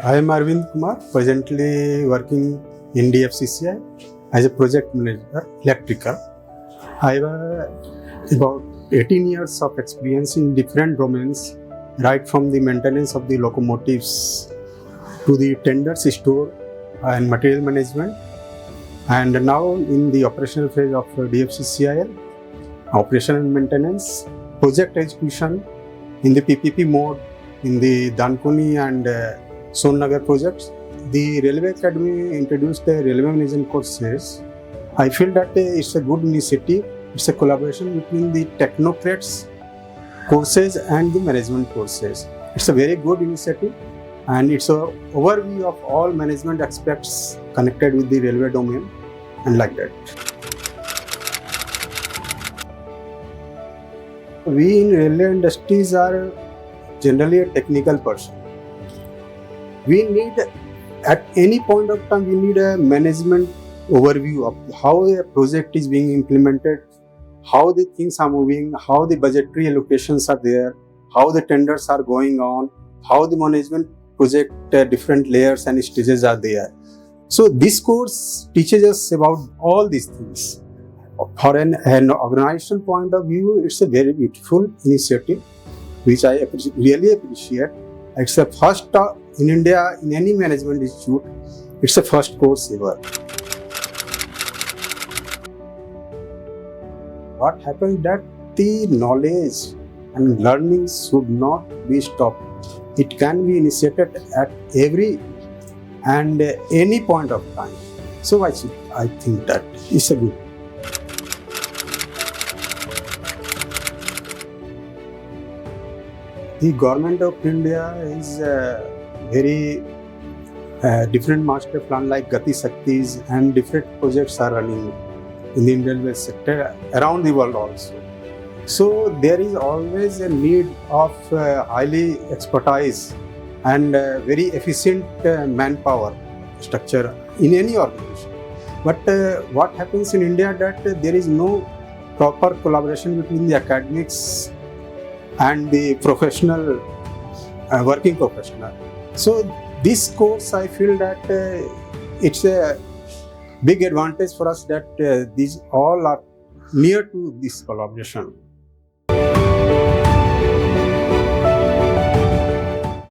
I am Arvind Kumar, presently working in DFCCIL as a project manager, electrical. I have about 18 years of experience in different domains, right from the maintenance of the locomotives to the tenders store and material management. And now in the operational phase of DFCCIL, operation and maintenance, project execution in the PPP mode, in the Dhankuni and Sonnagar projects. The Railway Academy introduced the railway management courses. I feel that it's a good initiative. It's a collaboration between the technocrats courses and the management courses. It's a very good initiative, and it's an overview of all management aspects connected with the railway domain and like that. We in railway industries are generally a technical person. We need, at any point of time, we need a management overview of how a project is being implemented, how the things are moving, how the budgetary allocations are there, how the tenders are going on, how the management project different layers and stages are there. So this course teaches us about all these things. For an organization point of view, it's a very beautiful initiative, which I really appreciate. It's the first in India in any management institute. It's the first course ever. What happens that the knowledge and learning should not be stopped. It can be initiated at every and any point of time. So I think that is a good. The government of India is very different master plan like Gati Shaktis, and different projects are running in the Indian railway sector around the world also. So there is always a need of highly expertise and very efficient manpower structure in any organization. But what happens in India that there is no proper collaboration between the academics and the professional, working professional. So this course, I feel that it's a big advantage for us that these all are near to this collaboration.